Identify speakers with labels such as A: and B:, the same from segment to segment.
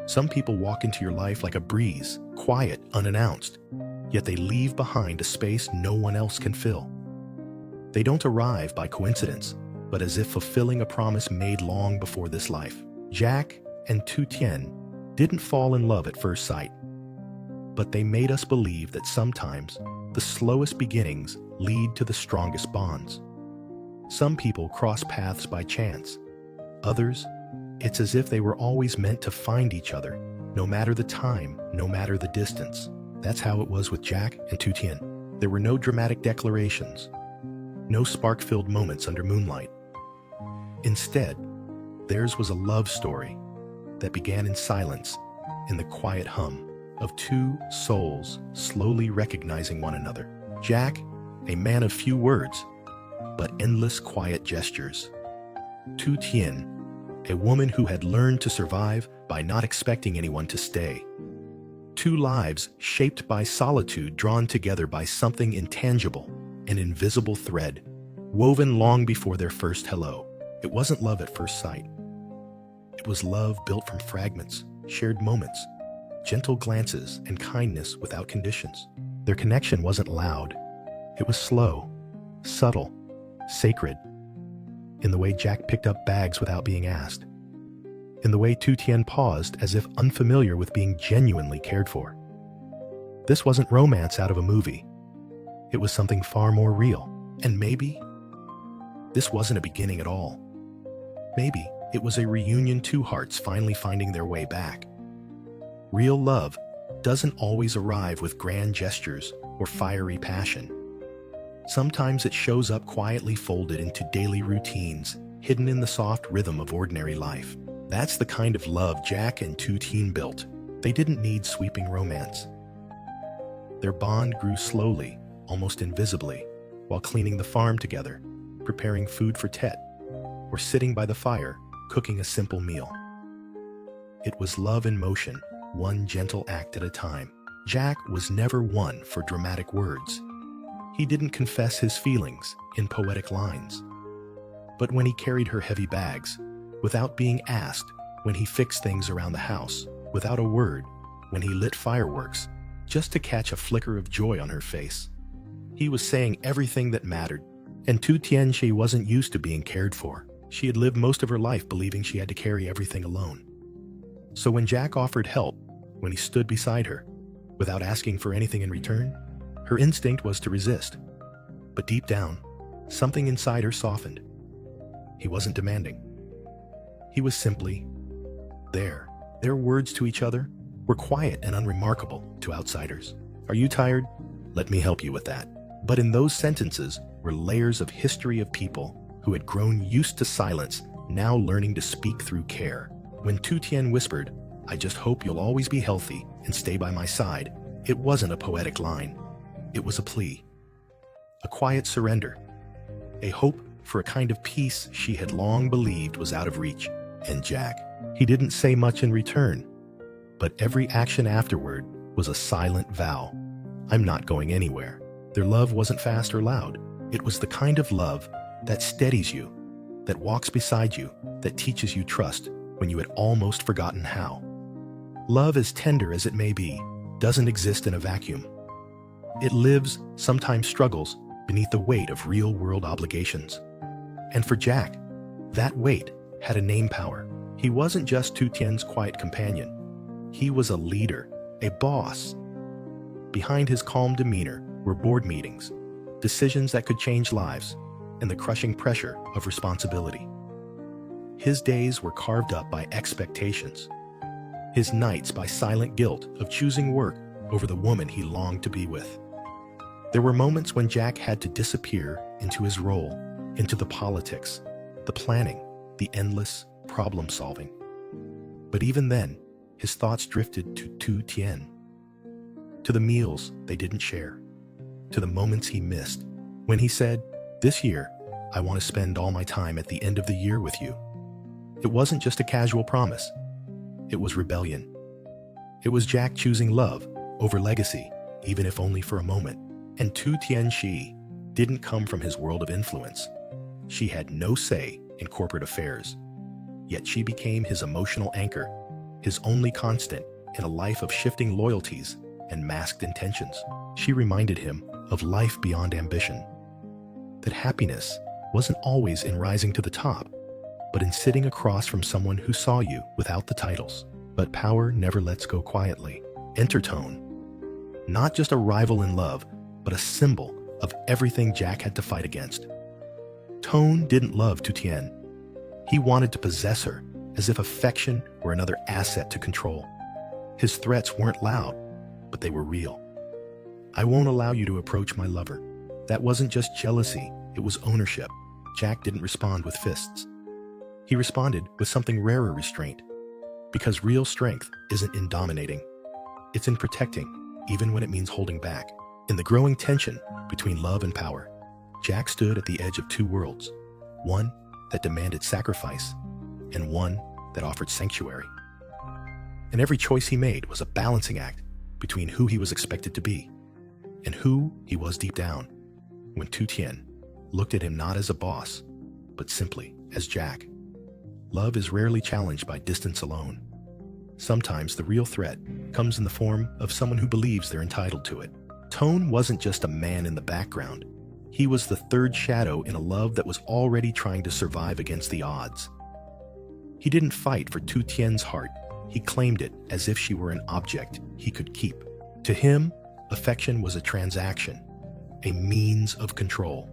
A: Some people walk into your life like a breeze, quiet, unannounced, yet they leave behind a space no one else can fill. They don't arrive by coincidence, but as if fulfilling a promise made long before this life. Jack and Tien didn't fall in love at first sight, but they made us believe that sometimes the slowest beginnings lead to the strongest bonds. Some people cross paths by chance. Others, it's as if they were always meant to find each other, no matter the time, no matter the distance. That's how it was with Jack and Tien. There were no dramatic declarations, no spark-filled moments under moonlight. Instead, theirs was a love story that began in silence, in the quiet hum of two souls slowly recognizing one another. Jack, a man of few words, but endless quiet gestures. Tien, a woman who had learned to survive by not expecting anyone to stay. Two lives shaped by solitude, drawn together by something intangible, an invisible thread, woven long before their first hello. It wasn't love at first sight. It was love built from fragments, shared moments, gentle glances, and kindness without conditions. Their connection wasn't loud. It was slow, subtle, sacred. In the way Jack picked up bags without being asked. In the way Tien paused as if unfamiliar with being genuinely cared for. This wasn't romance out of a movie. It was something far more real. And maybe this wasn't a beginning at all. Maybe it was a reunion, two hearts finally finding their way back. Real love doesn't always arrive with grand gestures or fiery passion. Sometimes it shows up quietly folded into daily routines, hidden in the soft rhythm of ordinary life. That's the kind of love Jack and Tien built. They didn't need sweeping romance. Their bond grew slowly, almost invisibly, while cleaning the farm together, preparing food for Tet, or sitting by the fire, cooking a simple meal. It was love in motion, one gentle act at a time. Jack was never one for dramatic words. He didn't confess his feelings in poetic lines. But when he carried her heavy bags, without being asked, when he fixed things around the house, without a word, when he lit fireworks, just to catch a flicker of joy on her face, he was saying everything that mattered. And Tien, she wasn't used to being cared for. She had lived most of her life believing she had to carry everything alone. So when Jack offered help, when he stood beside her, without asking for anything in return, her instinct was to resist. But deep down, something inside her softened. He wasn't demanding. He was simply there. Their words to each other were quiet and unremarkable to outsiders. Are you tired? Let me help you with that. But in those sentences were layers of history of people who had grown used to silence, now learning to speak through care. When Tien whispered, "I just hope you'll always be healthy and stay by my side," it wasn't a poetic line. It was a plea, a quiet surrender, a hope for a kind of peace she had long believed was out of reach. And Jack, he didn't say much in return, but every action afterward was a silent vow. I'm not going anywhere. Their love wasn't fast or loud. It was the kind of love that steadies you, that walks beside you, that teaches you trust when you had almost forgotten how. Love, as tender as it may be, doesn't exist in a vacuum. It lives, sometimes struggles, beneath the weight of real-world obligations. And for Jack, that weight had a name power. He wasn't just Tien's quiet companion. He was a leader, a boss. Behind his calm demeanor were board meetings, decisions that could change lives, and the crushing pressure of responsibility. His days were carved up by expectations, his nights by silent guilt of choosing work over the woman he longed to be with. There were moments when Jack had to disappear into his role, into the politics, the planning, the endless problem-solving. But even then, his thoughts drifted to Tien, to the meals they didn't share, to the moments he missed, when he said, "This year, I want to spend all my time at the end of the year with you." It wasn't just a casual promise. It was rebellion. It was Jack choosing love over legacy, even if only for a moment. And Tien, she didn't come from his world of influence. She had no say in corporate affairs. Yet she became his emotional anchor, his only constant in a life of shifting loyalties and masked intentions. She reminded him of life beyond ambition, that happiness wasn't always in rising to the top, but in sitting across from someone who saw you without the titles. But power never lets go quietly. Enter Tone, not just a rival in love, but a symbol of everything Jack had to fight against. Tone didn't love Tien. He wanted to possess her, as if affection were another asset to control. His threats weren't loud, but they were real. "I won't allow you to approach my lover." That wasn't just jealousy, it was ownership. Jack didn't respond with fists. He responded with something rarer restraint. Because real strength isn't in dominating, it's in protecting, even when it means holding back. In the growing tension between love and power, Jack stood at the edge of two worlds, one that demanded sacrifice and one that offered sanctuary. And every choice he made was a balancing act between who he was expected to be and who he was deep down. When Tien looked at him not as a boss, but simply as Jack. Love is rarely challenged by distance alone. Sometimes the real threat comes in the form of someone who believes they're entitled to it. Tone wasn't just a man in the background. He was the third shadow in a love that was already trying to survive against the odds. He didn't fight for Tien's heart. He claimed it as if she were an object he could keep. To him, affection was a transaction, a means of control.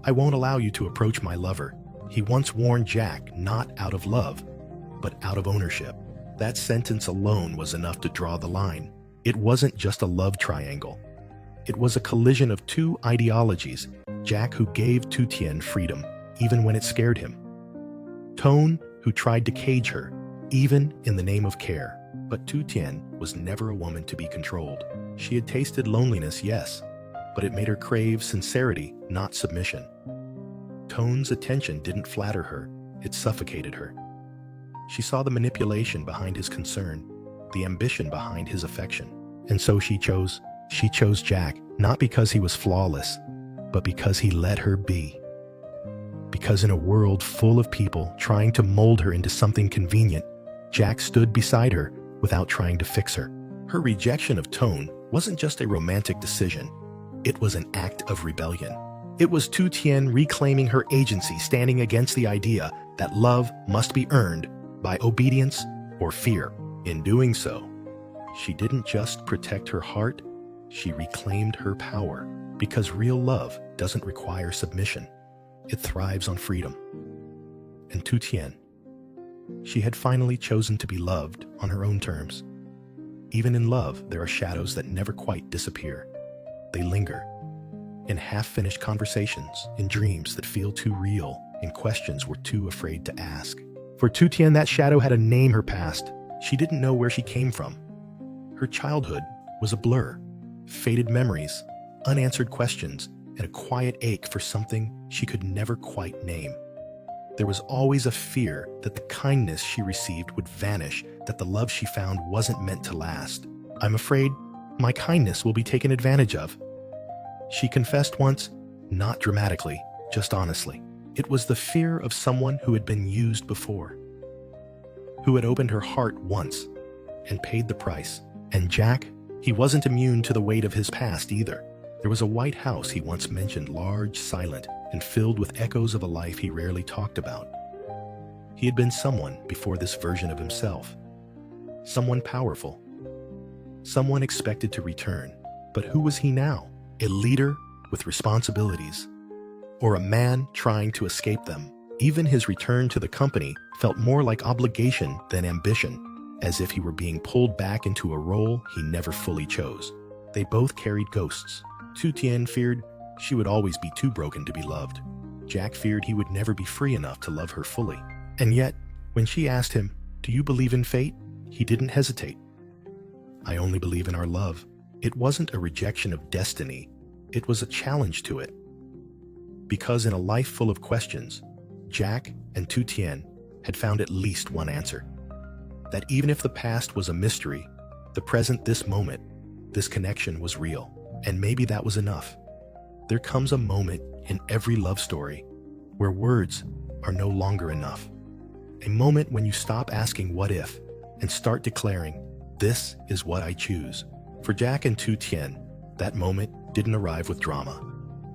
A: "I won't allow you to approach my lover," he once warned Jack, not out of love, but out of ownership. That sentence alone was enough to draw the line. It wasn't just a love triangle. It was a collision of two ideologies, Jack who gave Tien freedom, even when it scared him. Tone, who tried to cage her, even in the name of care. But Tien was never a woman to be controlled. She had tasted loneliness, yes, but it made her crave sincerity, not submission. Tone's attention didn't flatter her, it suffocated her. She saw the manipulation behind his concern, the ambition behind his affection. And so she chose Jack, not because he was flawless, but because he let her be. Because in a world full of people trying to mold her into something convenient, Jack stood beside her without trying to fix her. Her rejection of Tone wasn't just a romantic decision, it was an act of rebellion. It was Tien reclaiming her agency, standing against the idea that love must be earned by obedience or fear. In doing so, she didn't just protect her heart, she reclaimed her power. Because real love doesn't require submission, it thrives on freedom. And Tien, she had finally chosen to be loved on her own terms. Even in love, there are shadows that never quite disappear. They linger in half-finished conversations, in dreams that feel too real, in questions we're too afraid to ask. For Tien, that shadow had a name. Her past. She didn't know where she came from. Her childhood was a blur, faded memories, unanswered questions, and a quiet ache for something she could never quite name. There was always a fear that the kindness she received would vanish, that the love she found wasn't meant to last. "I'm afraid my kindness will be taken advantage of," she confessed once, not dramatically, just honestly. It was the fear of someone who had been used before, who had opened her heart once and paid the price. And Jack, he wasn't immune to the weight of his past either. There was a white house he once mentioned, large, silent, and filled with echoes of a life he rarely talked about. He had been someone before this version of himself, someone powerful, someone expected to return. But who was he now? A leader with responsibilities, or a man trying to escape them? Even his return to the company felt more like obligation than ambition, as if he were being pulled back into a role he never fully chose. They both carried ghosts. Tien feared she would always be too broken to be loved. Jack feared he would never be free enough to love her fully. And yet, when she asked him, "Do you believe in fate?" he didn't hesitate. "I only believe in our love." It wasn't a rejection of destiny, it was a challenge to it. Because in a life full of questions, Jack and Tien had found at least one answer. That even if the past was a mystery, the present, this moment, this connection was real. And maybe that was enough. There comes a moment in every love story where words are no longer enough. A moment when you stop asking what if and start declaring, "This is what I choose." For Jack and Tien, that moment didn't arrive with drama.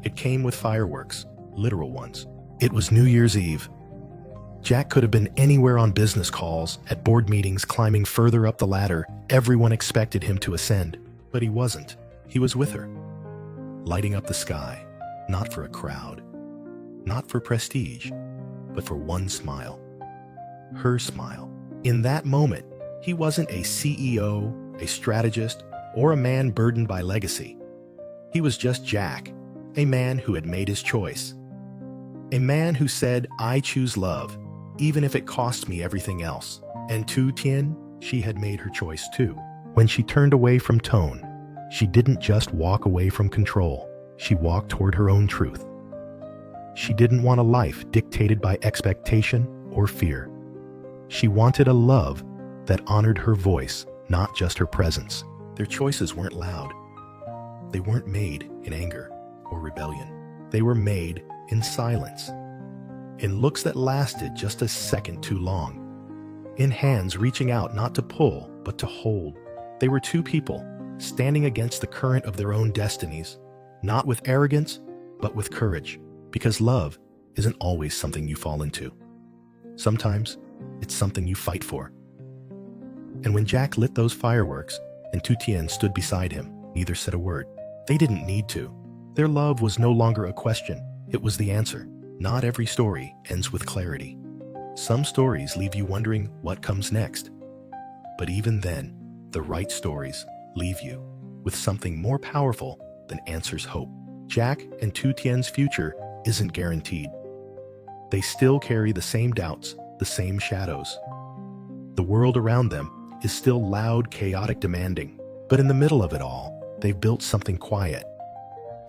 A: It came with fireworks, literal ones. It was New Year's Eve. Jack could have been anywhere on business calls, at board meetings, climbing further up the ladder. Everyone expected him to ascend, but he wasn't. He was with her, lighting up the sky, not for a crowd, not for prestige, but for one smile. Her smile. In that moment, he wasn't a CEO, a strategist, or a man burdened by legacy. He was just Jack, a man who had made his choice. A man who said, "I choose love, even if it costs me everything else." And Tien, she had made her choice too. When she turned away from Tone, she didn't just walk away from control. She walked toward her own truth. She didn't want a life dictated by expectation or fear. She wanted a love that honored her voice, not just her presence. Their choices weren't loud. They weren't made in anger or rebellion. They were made in silence, in looks that lasted just a second too long, in hands reaching out not to pull, but to hold. They were two people standing against the current of their own destinies, not with arrogance, but with courage, because love isn't always something you fall into. Sometimes it's something you fight for. And when Jack lit those fireworks and Tien stood beside him, neither said a word. They didn't need to. Their love was no longer a question. It was the answer. Not every story ends with clarity. Some stories leave you wondering what comes next. But even then, the right stories leave you with something more powerful than answers hope. Jack and Tien's future isn't guaranteed. They still carry the same doubts, the same shadows. The world around them is still loud, chaotic, demanding. But in the middle of it all, they've built something quiet,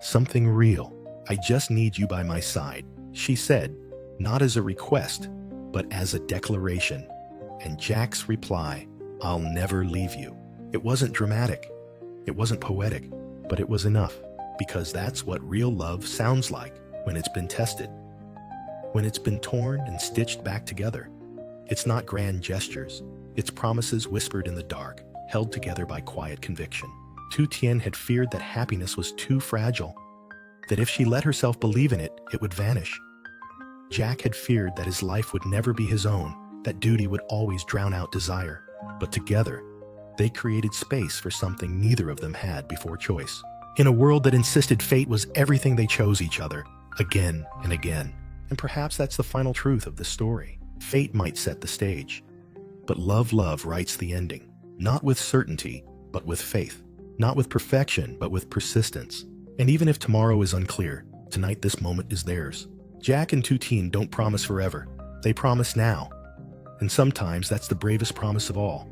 A: something real. "I just need you by my side," she said, not as a request, but as a declaration. And Jack's reply, "I'll never leave you." It wasn't dramatic. It wasn't poetic, but it was enough, because that's what real love sounds like when it's been tested, when it's been torn and stitched back together. It's not grand gestures. It's promises whispered in the dark, held together by quiet conviction. Tien had feared that happiness was too fragile, that if she let herself believe in it, it would vanish. Jack had feared that his life would never be his own, that duty would always drown out desire. But together, they created space for something neither of them had before choice. In a world that insisted fate was everything, they chose each other, again and again. And perhaps that's the final truth of this story. Fate might set the stage, but love writes the ending. Not with certainty, but with faith. Not with perfection, but with persistence. And even if tomorrow is unclear, tonight this moment is theirs. Jack and Tien don't promise forever. They promise now. And sometimes that's the bravest promise of all.